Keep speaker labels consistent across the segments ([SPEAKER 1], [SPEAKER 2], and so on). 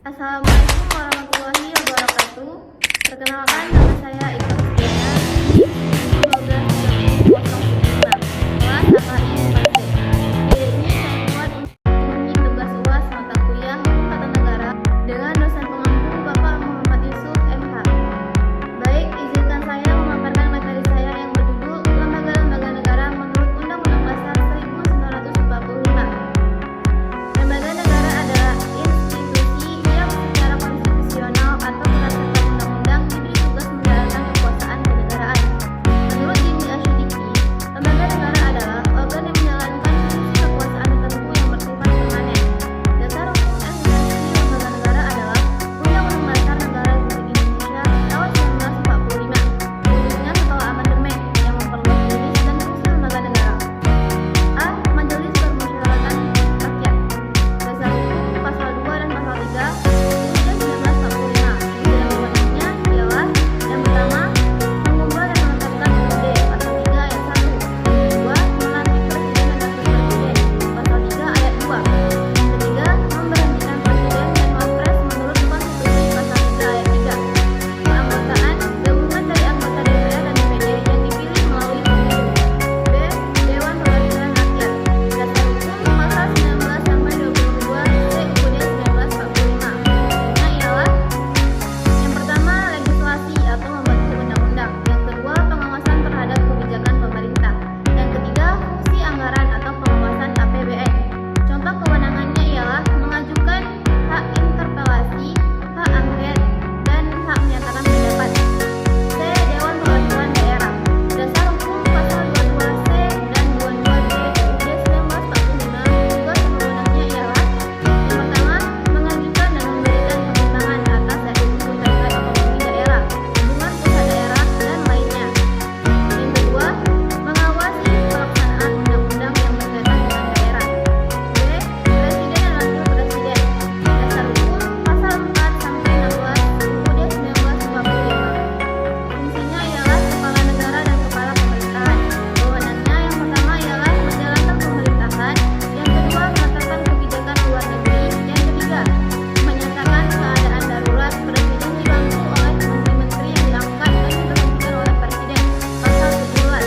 [SPEAKER 1] Assalamualaikum warahmatullahi wabarakatuh. Perkenalkan, nama saya Ika Kristiana, 12.005, kelas HKI 4C. Hari ini saya buat memenuhi tugas UAS mata kuliah Hukum Tata Negara dengan dosen pengampu Bapak Muhammad Yusuf MH. Baik, izinkan saya memaparkan materi saya yang berjudul Lembaga-lembaga negara menurut Undang-Undang Dasar 1945. Lembaga negara adalah institusi yang secara konstitusional atau berdasarkan undang-undang diberi tugas menjalankan kekuasaan kenegaraan. Menurut Dini Asyidiki, lembaga negara adalah organ yang menjalankan fungsi kekuasaan tertentu yang bersifat permanen. Dasar hukum eksistensi lembaga negara adalah Undang-Undang Dasar Negara Republik Indonesia tahun 1945, khususnya setelah amandemen yang memperluas jenis dan fungsi lembaga negara. A. Majelis Permusyawaratan Rakyat. Dasar hukum pasal 2 dan pasal 3 Undang-Undang 1945. Yang wewenangnya ialah yang pertama, mengubah dan menetapkan UUD pasal 3 ayat 1. Yang kedua, melantik presiden dan wakil presiden pasal 3 ayat 2. Yang ketiga, memberhentikan presiden dan wapres menurut konstitusi pasal 3 ayat 3. Keanggotaan gabungan dari anggota DPR dan DPD yang dipilih melalui pemilu. B. Dewan Perwakilan Rakyat. Dasar hukum pasal 19 sampai 22 C UUD 1945. Fungsinya ialah yang pertama, legislasi atau membentuk undang-undang. Yang kedua, pengawasan terhadap kebijakan pemerintah. Yang ketiga, fungsi anggaran atau pengawasan APBN. Contoh kewenangannya ialah mengajukan hak interpelasi, hak angket, dan hak menyatakan pendapat. C. Dewan Perwakilan Daerah. Dasar hukum pasal 22C dan 22D UUD 1945 tugas wewenangnya ialah yang pertama, mengajukan dan memberikan pertimbangan atas dari hukum terkait otonomi daerah, hubungan pusat daerah, dan lainnya. Yang kedua, mengawasi pelaksanaan undang-undang yang berkaitan dengan daerah. B. Presiden dan wakil presiden. Dasar hukum pasal 4 sampai 16 UUD 1945. Fungsinya ialah kepala negara dan kepala pemerintahan. Wewenangnya yang pertama ialah menjalankan pemerintahan, yang kedua menetapkan kebijakan luar negeri, yang ketiga menyatakan keadaan darurat. Presiden dibantu oleh menteri-menteri yang diangkat dan diberhentikan oleh presiden. Pasal 17.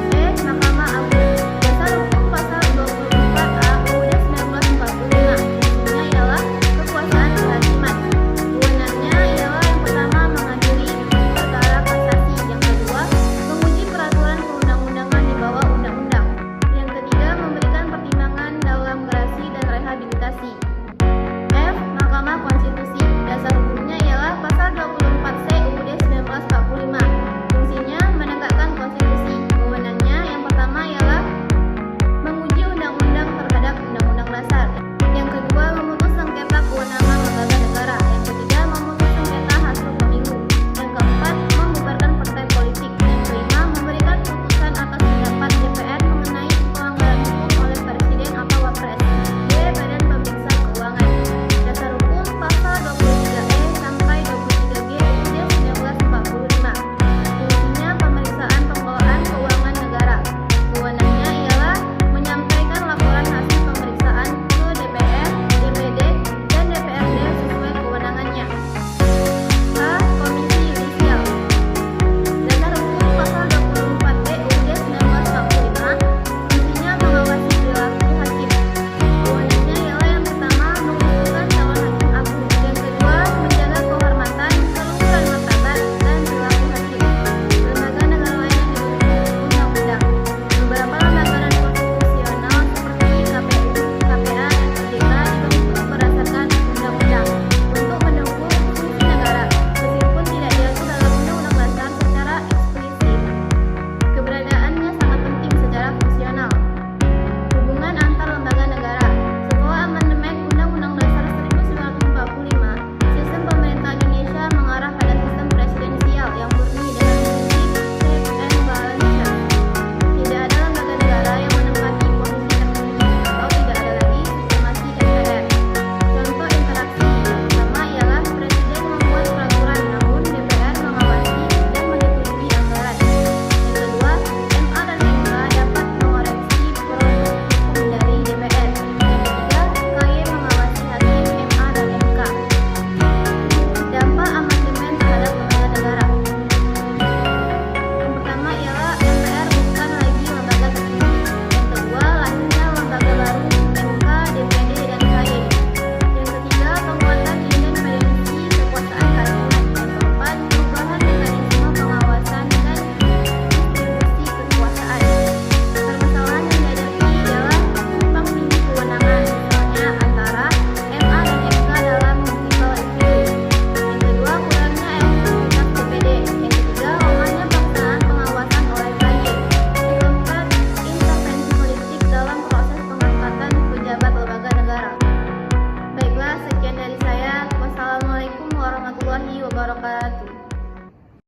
[SPEAKER 1] E. Mahkamah Agung. Dasar hukum pasal 24A UUD 1945. Fungsinya ialah kekuasaan kehakiman. Wewenangnya ialah yang pertama mengadili perkara kasasi, yang kedua menguji peraturan perundang-undangan di bawah undang-undang, yang ketiga memberikan pertimbangan dalam gerasi dan rehabilitasi. F. Mahkamah Konstitusi.